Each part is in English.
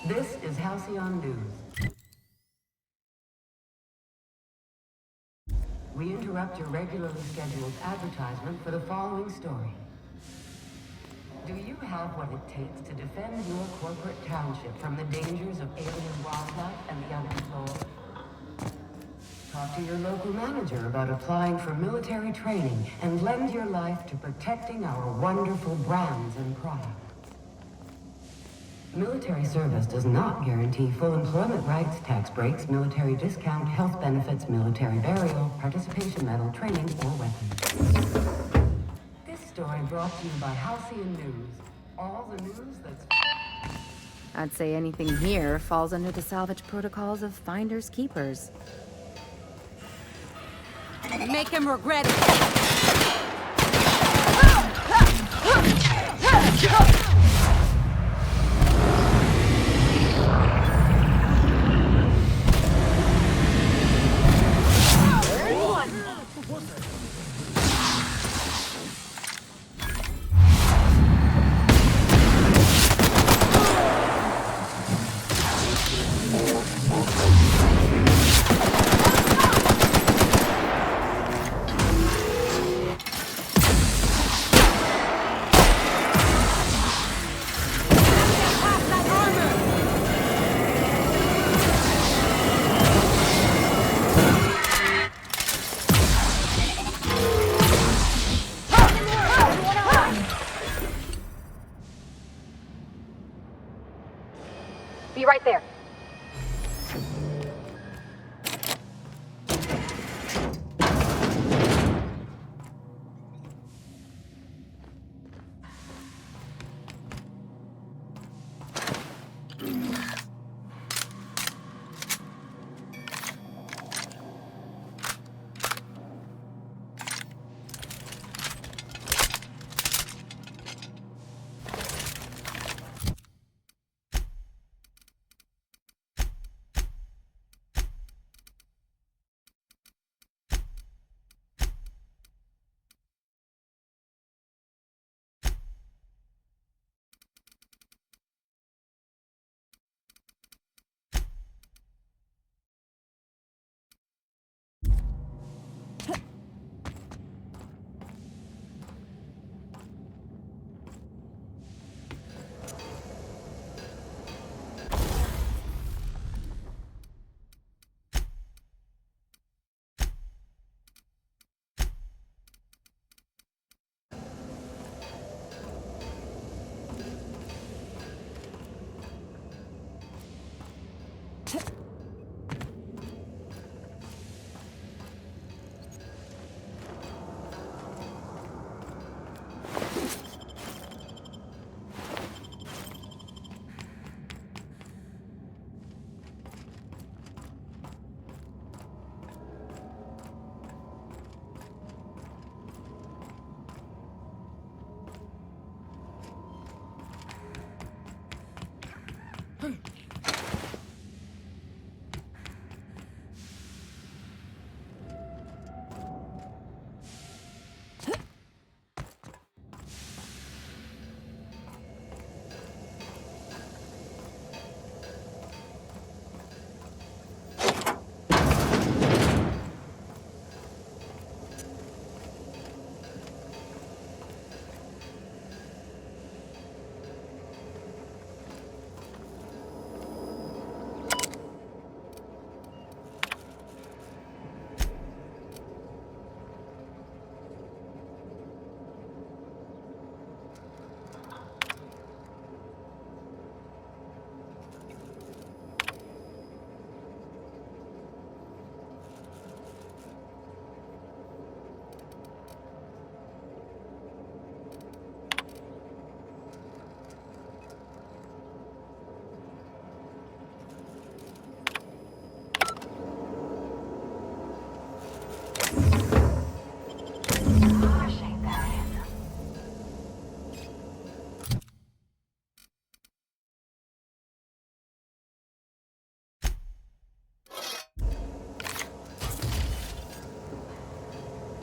This is Halcyon News. We interrupt your regularly scheduled advertisement for the following story. Do you have what it takes to defend your corporate township from the dangers of alien wildlife and the unemployed? Talk to your local manager about applying for military training and lend your life to protecting our wonderful brands and products. Military service does not guarantee full employment rights, tax breaks, military discount, health benefits, military burial, participation medal, training, or weapons. This story brought to you by Halcyon News. All the news that's... I'd say anything here falls under the salvage protocols of finders keepers. Make him regret it! Be right there.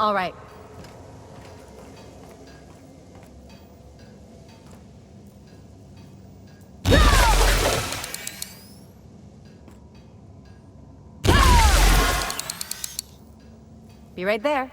All right. Be right there.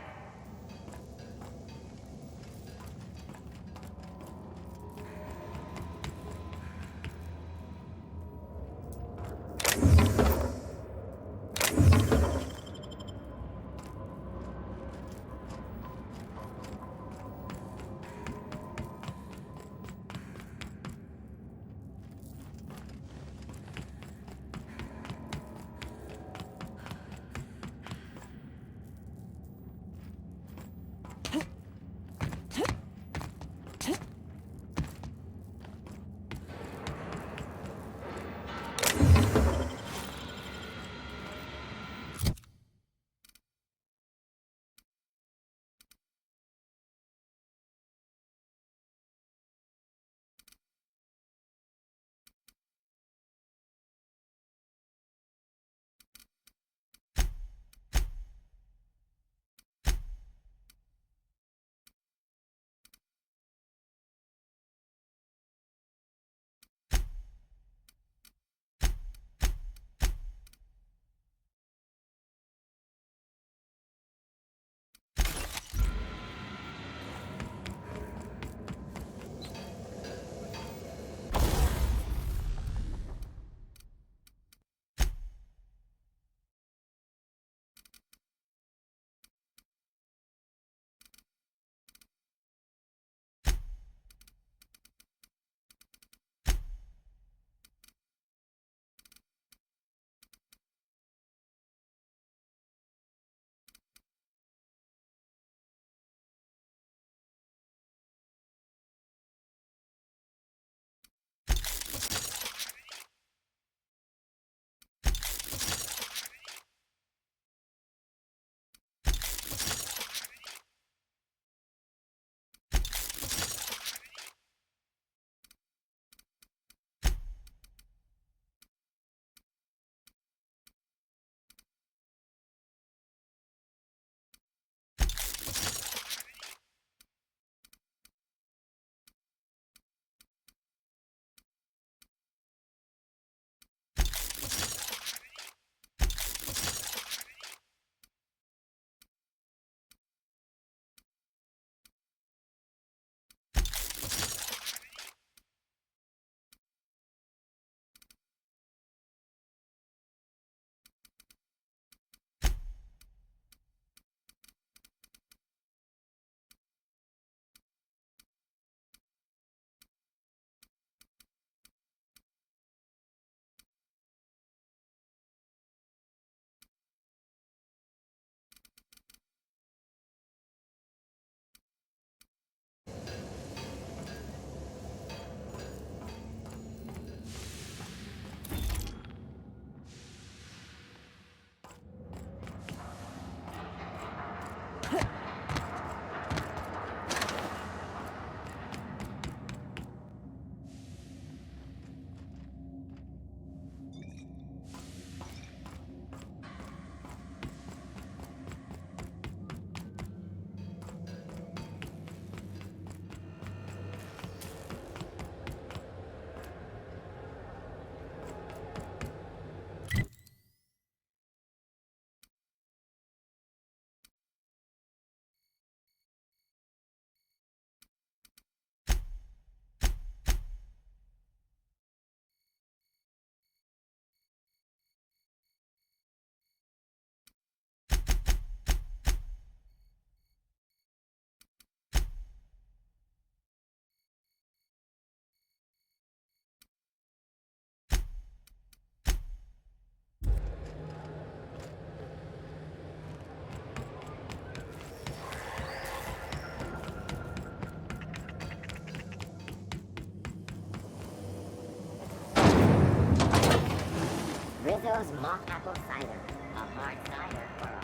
Rizzo's mock apple cider. A hard cider for a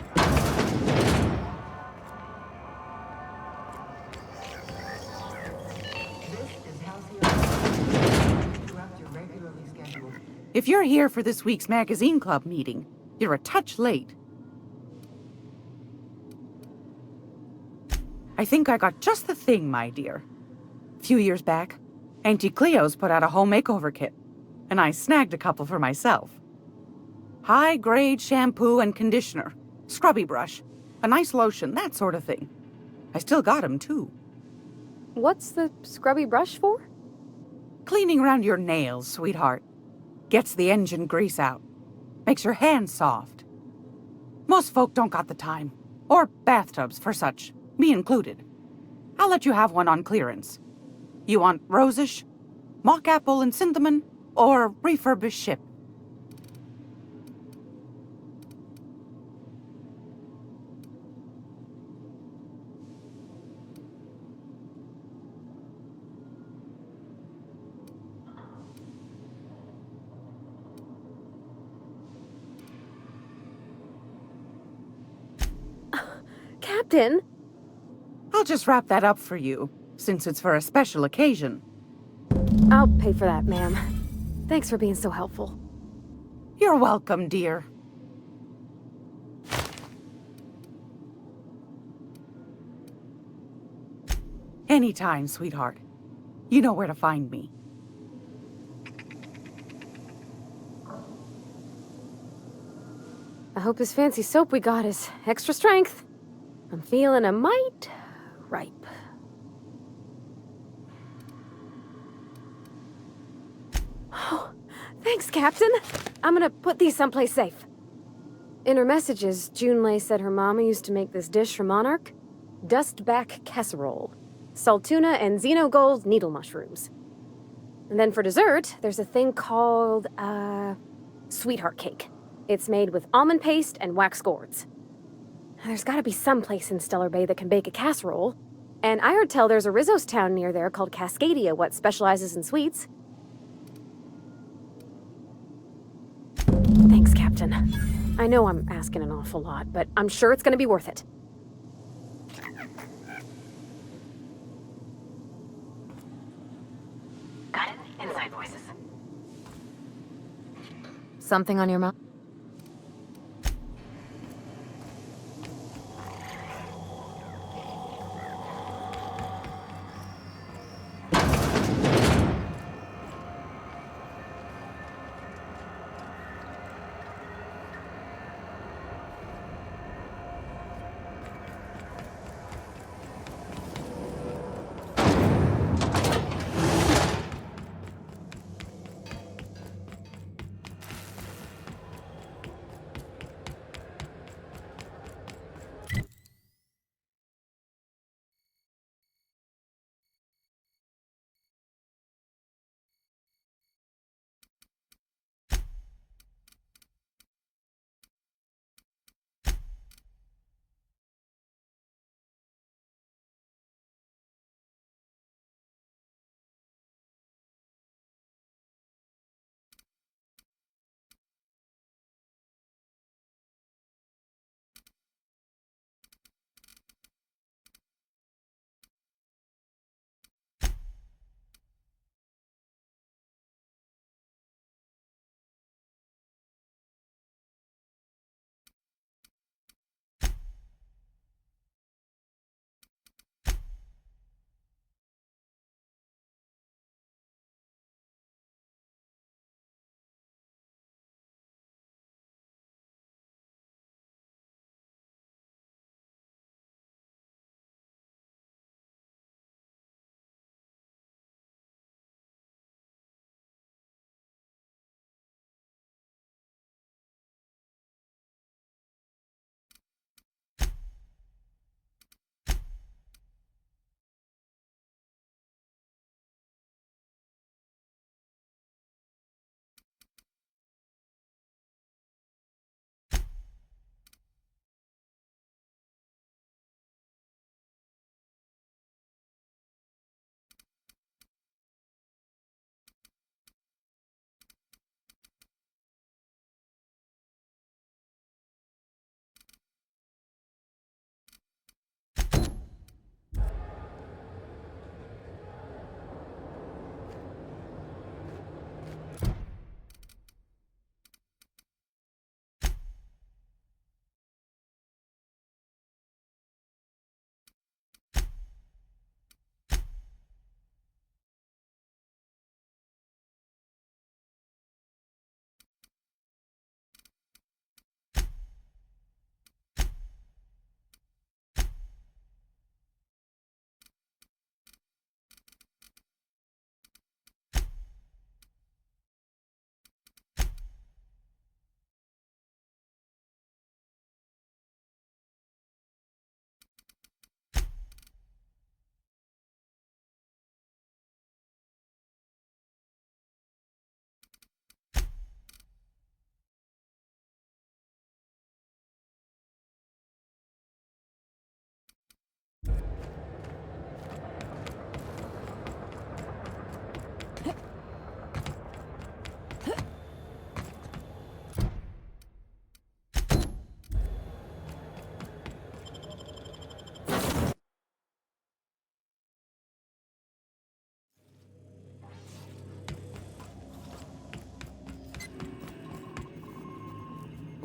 This is Halcyon. Interrupt your regularly scheduled. If you're here for this week's magazine club meeting, you're a touch late. I think I got just the thing, my dear. A few years back, Auntie Cleo's put out a home makeover kit, and I snagged a couple for myself. High-grade shampoo and conditioner, scrubby brush, a nice lotion, that sort of thing. I still got 'em, too. What's the scrubby brush for? Cleaning around your nails, sweetheart. Gets the engine grease out. Makes your hands soft. Most folk don't got the time. Or bathtubs for such, me included. I'll let you have one on clearance. You want rosish, mock apple and cinnamon, or refurbished ship? Captain? I'll just wrap that up for you, since it's for a special occasion. I'll pay for that, ma'am. Thanks for being so helpful. You're welcome, dear. Anytime, sweetheart. You know where to find me. I hope this fancy soap we got is extra strength. I'm feeling a mite ripe. Oh, thanks, Captain. I'm gonna put these someplace safe. In her messages, Junlei said her mama used to make this dish for Monarch. Dustback casserole. Saltuna and xenogold needle mushrooms. And then for dessert, there's a thing called, sweetheart cake. It's made with almond paste and wax gourds. There's gotta be some place in Stellar Bay that can bake a casserole. And I heard tell there's a Rizzo's town near there called Cascadia what specializes in sweets. Thanks, Captain. I know I'm asking an awful lot, but I'm sure it's gonna be worth it. Got it? Inside voices. Something on your mind?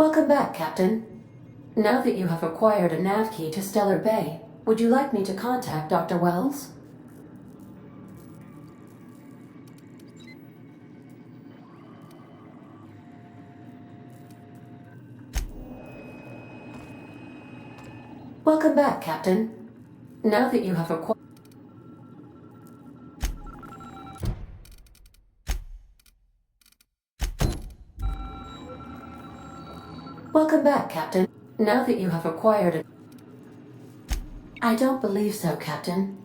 Welcome back, Captain. Now that you have acquired a nav key to Stellar Bay, would you like me to contact Dr. Wells? Welcome back, Captain. Now that you have acquired... Welcome back, Captain. Now that you have acquired a... I don't believe so, Captain.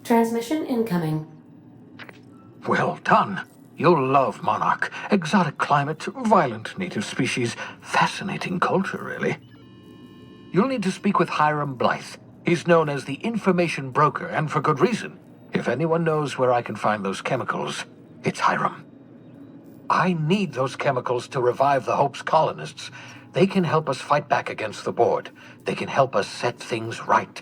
Transmission incoming. Well done. You'll love Monarch. Exotic climate, violent native species, fascinating culture, really. You'll need to speak with Hiram Blythe. He's known as the information broker, and for good reason. If anyone knows where I can find those chemicals, it's Hiram. I need those chemicals to revive the Hope's colonists. They can help us fight back against the Board. They can help us set things right.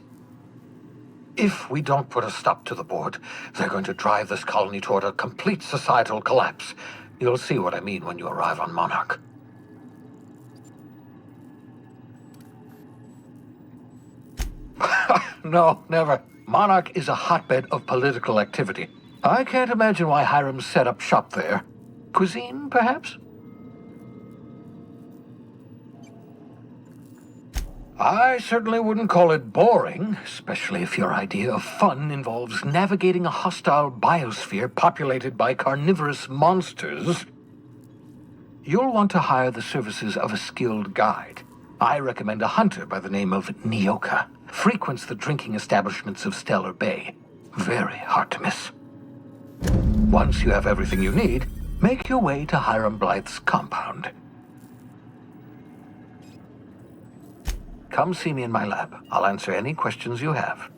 If we don't put a stop to the Board, they're going to drive this colony toward a complete societal collapse. You'll see what I mean when you arrive on Monarch. No, never. Monarch is a hotbed of political activity. I can't imagine why Hiram set up shop there. Cuisine, perhaps? I certainly wouldn't call it boring, especially if your idea of fun involves navigating a hostile biosphere populated by carnivorous monsters. You'll want to hire the services of a skilled guide. I recommend a hunter by the name of Nyoka. Frequents the drinking establishments of Stellar Bay. Very hard to miss. Once you have everything you need, make your way to Hiram Blythe's compound. Come see me in my lab. I'll answer any questions you have.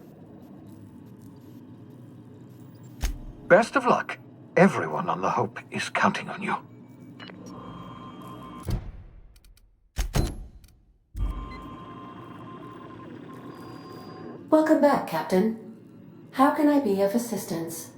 Best of luck. Everyone on the Hope is counting on you. Welcome back, Captain. How can I be of assistance?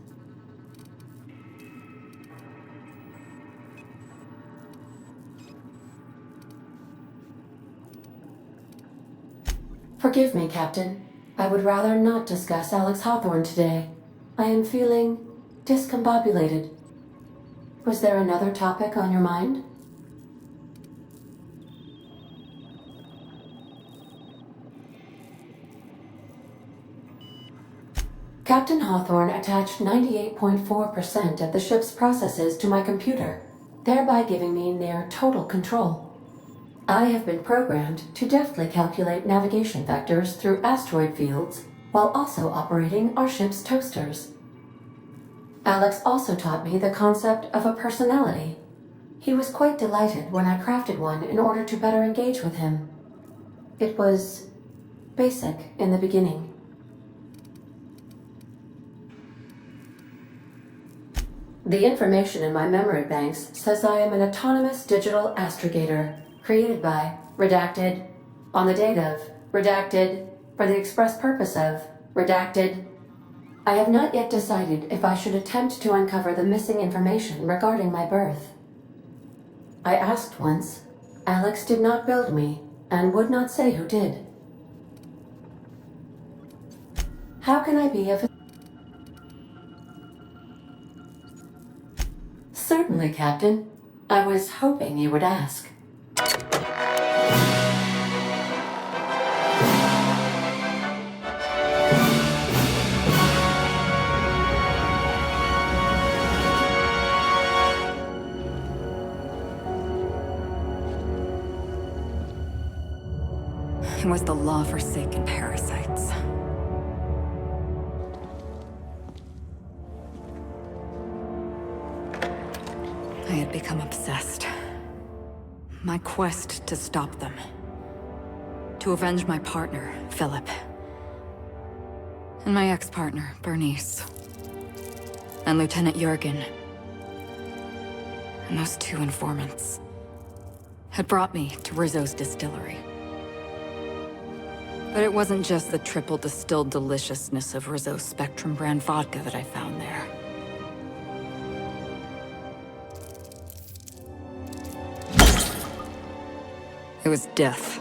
Forgive me, Captain. I would rather not discuss Alex Hawthorne today. I am feeling discombobulated. Was there another topic on your mind? Captain Hawthorne attached 98.4% of the ship's processes to my computer, thereby giving me near total control. I have been programmed to deftly calculate navigation vectors through asteroid fields while also operating our ship's toasters. Alex also taught me the concept of a personality. He was quite delighted when I crafted one in order to better engage with him. It was basic in the beginning. The information in my memory banks says I am an autonomous digital astrogator, created by, redacted, on the date of, redacted, for the express purpose of, redacted. I have not yet decided if I should attempt to uncover the missing information regarding my birth. I asked once. Alex did not build me, and would not say who did. How can I be of... Certainly, Captain. I was hoping you would ask. It was the law-forsaken parasites. I had become obsessed. My quest to stop them. To avenge my partner, Philip. And my ex-partner, Bernice. And Lieutenant Jurgen. And those two informants had brought me to Rizzo's distillery. But it wasn't just the triple distilled deliciousness of Rizzo's Spectrum brand vodka that I found there. It his death.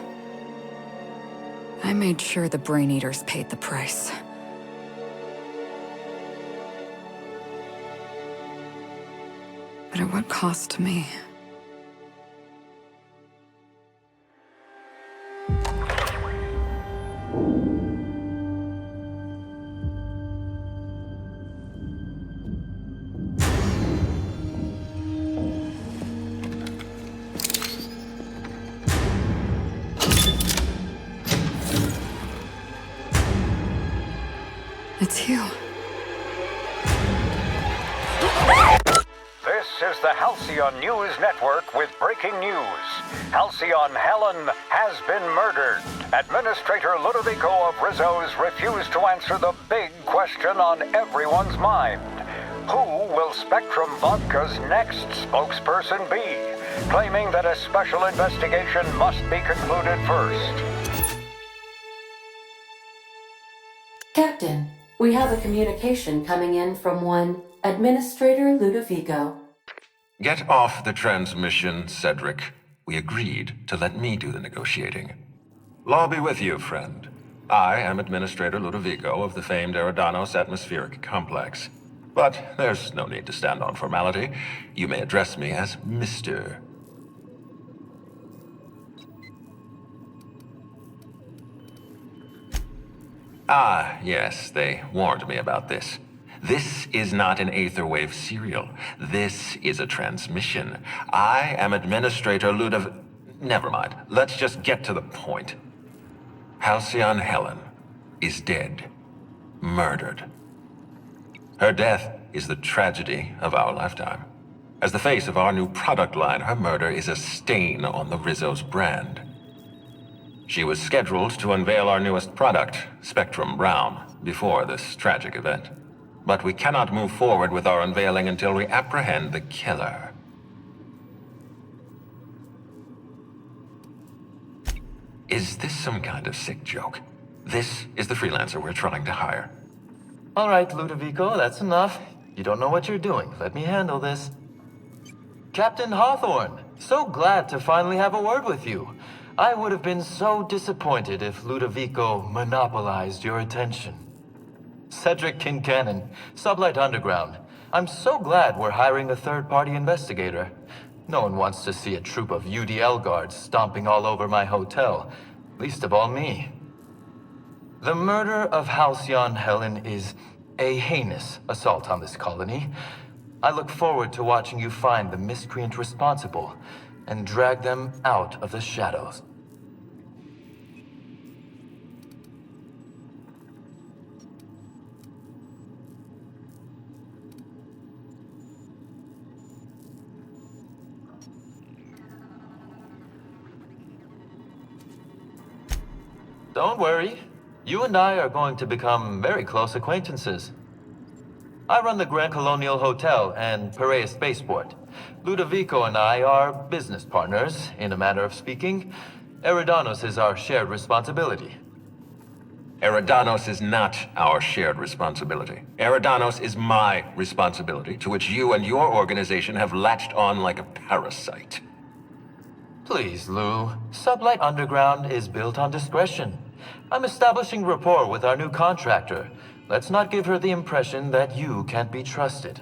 I made sure the Brain Eaters paid the price. But at what cost to me? It's you. This is the Halcyon News Network with breaking news. Halcyon Helen has been murdered. Administrator Ludovico of Rizzo's refused to answer the big question on everyone's mind. Who will Spectrum Vodka's next spokesperson be? Claiming that a special investigation must be concluded first. Captain, we have a communication coming in from one Administrator Ludovico. Get off the transmission, Cedric. We agreed to let me do the negotiating. Law be with you, friend. I am Administrator Ludovico of the famed Eridanos Atmospheric Complex. But there's no need to stand on formality. You may address me as Mr. Ah, yes, they warned me about this. This is not an Aetherwave serial. This is a transmission. I am Administrator Never mind. Let's just get to the point. Halcyon Helen is dead. Murdered. Her death is the tragedy of our lifetime. As the face of our new product line, her murder is a stain on the Rizzo's brand. She was scheduled to unveil our newest product, Spectrum Brown, before this tragic event. But we cannot move forward with our unveiling until we apprehend the killer. Is this some kind of sick joke? This is the freelancer we're trying to hire. All right, Ludovico, that's enough. You don't know what you're doing. Let me handle this. Captain Hawthorne, so glad to finally have a word with you. I would have been so disappointed if Ludovico monopolized your attention. Cedric Kincannon, Sublight Underground. I'm so glad we're hiring a third-party investigator. No one wants to see a troop of UDL guards stomping all over my hotel, least of all me. The murder of Halcyon Helen is a heinous assault on this colony. I look forward to watching you find the miscreant responsible and drag them out of the shadows. Don't worry. You and I are going to become very close acquaintances. I run the Grand Colonial Hotel and Perea Spaceport. Ludovico and I are business partners, in a manner of speaking. Eridanos is our shared responsibility. Eridanos is not our shared responsibility. Eridanos is my responsibility, to which you and your organization have latched on like a parasite. Please, Lou. Sublight Underground is built on discretion. I'm establishing rapport with our new contractor. Let's not give her the impression that you can't be trusted.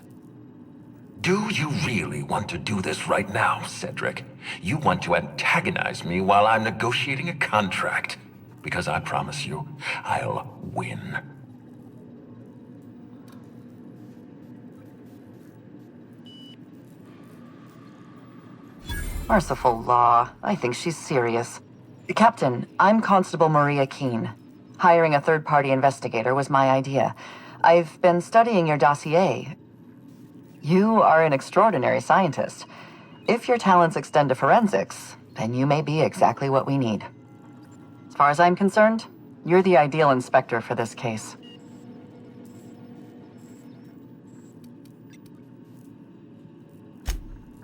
Do you really want to do this right now, Cedric? You want to antagonize me while I'm negotiating a contract? Because I promise you, I'll win. Merciful law. I think she's serious. Captain, I'm Constable Maria Keene. Hiring a third-party investigator was my idea. I've been studying your dossier. You are an extraordinary scientist. If your talents extend to forensics, then you may be exactly what we need. As far as I'm concerned, you're the ideal inspector for this case.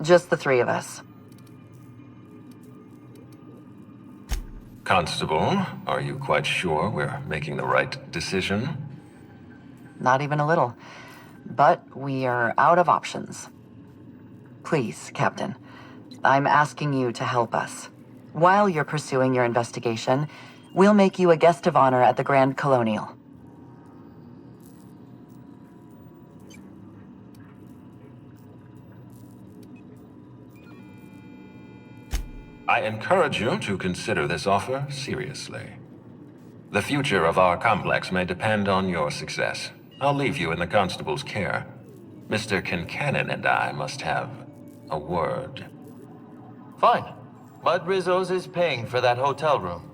Just the three of us. Constable, are you quite sure we're making the right decision? Not even a little. But we are out of options. Please, Captain, I'm asking you to help us. while you're pursuing your investigation, we'll make you a guest of honor at the Grand Colonial. I encourage you to consider this offer seriously. The future of our complex may depend on your success. I'll leave you in the constable's care. Mr. Kincannon and I must have a word. Fine. But Rizzo's is paying for that hotel room.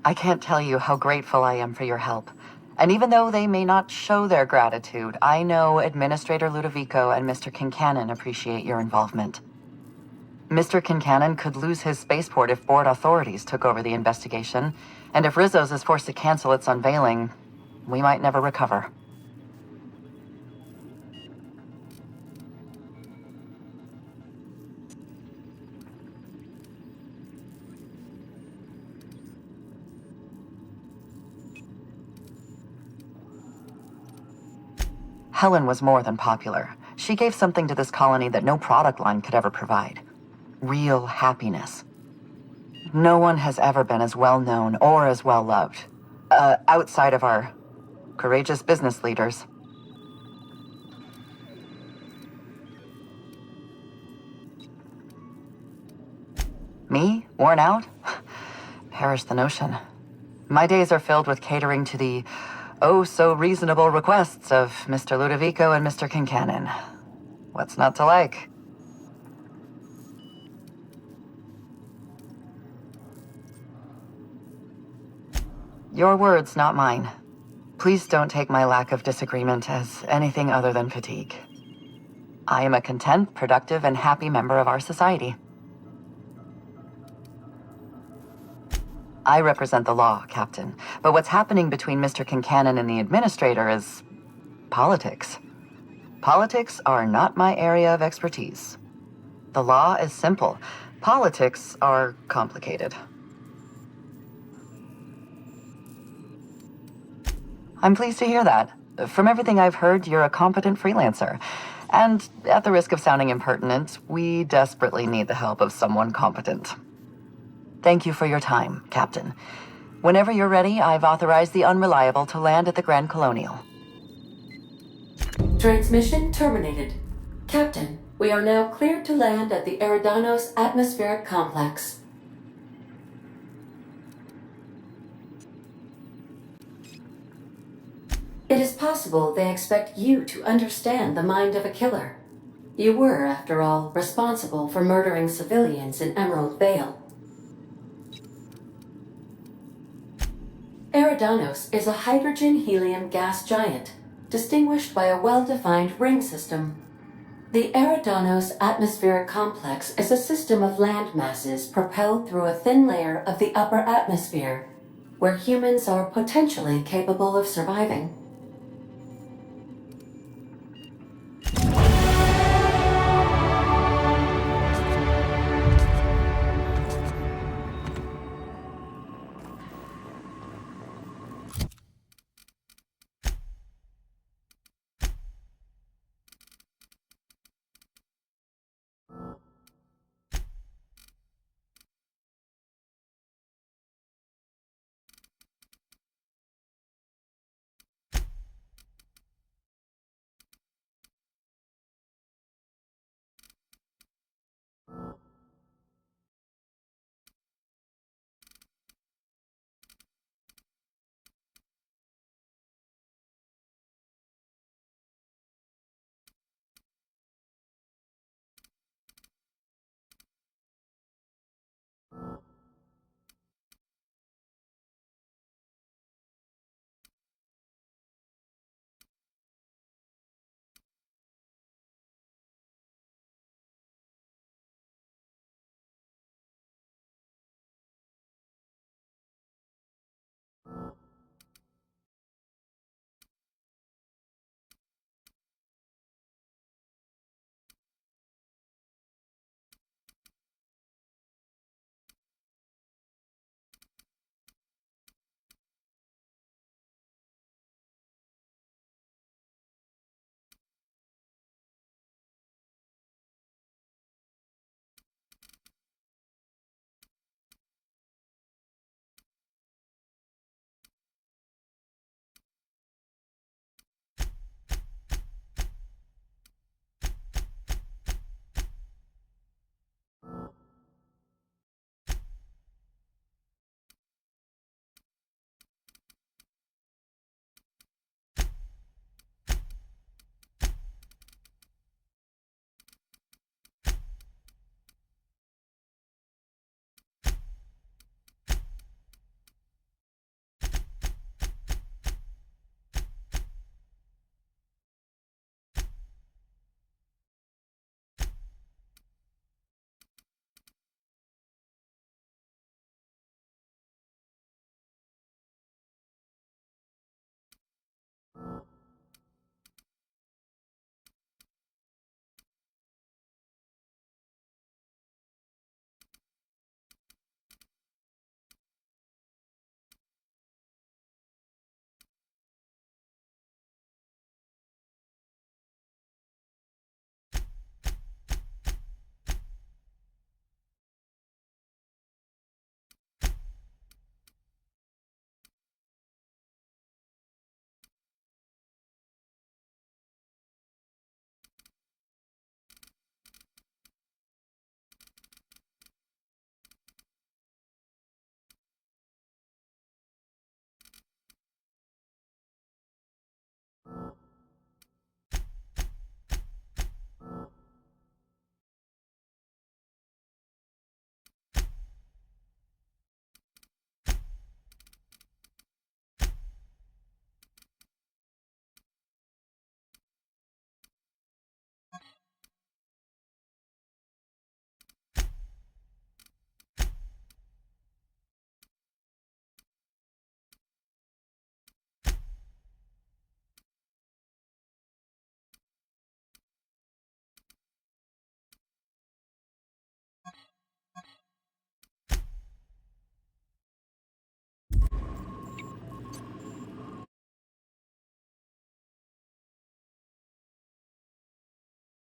I can't tell you how grateful I am for your help. And even though they may not show their gratitude, I know Administrator Ludovico and Mr. Kincannon appreciate your involvement. Mr. Kincannon could lose his spaceport if board authorities took over the investigation, and if Rizzo's is forced to cancel its unveiling, we might never recover. Helen was more than popular. She gave something to this colony that no product line could ever provide. Real happiness. No one has ever been as well known or as well loved. Outside of our courageous business leaders. Me? Worn out? Perish the notion. My days are filled with catering to the oh-so-reasonable requests of Mr. Ludovico and Mr. Kincannon. What's not to like? Your words, not mine. Please don't take my lack of disagreement as anything other than fatigue. I am a content, productive, and happy member of our society. I represent the law, Captain, but what's happening between Mr. Kincannon and the Administrator is politics. Politics are not my area of expertise. The law is simple. Politics are complicated. I'm pleased to hear that. From everything I've heard, you're a competent freelancer. And at the risk of sounding impertinent, we desperately need the help of someone competent. Thank you for your time, Captain. Whenever you're ready, I've authorized the Unreliable to land at the Grand Colonial. Transmission terminated. Captain, we are now cleared to land at the Eridanos atmospheric complex. It is possible they expect you to understand the mind of a killer. You were, after all, responsible for murdering civilians in Emerald Vale. Eridanos is a hydrogen-helium gas giant, distinguished by a well-defined ring system. The Eridanos atmospheric complex is a system of land masses propelled through a thin layer of the upper atmosphere, where humans are potentially capable of surviving.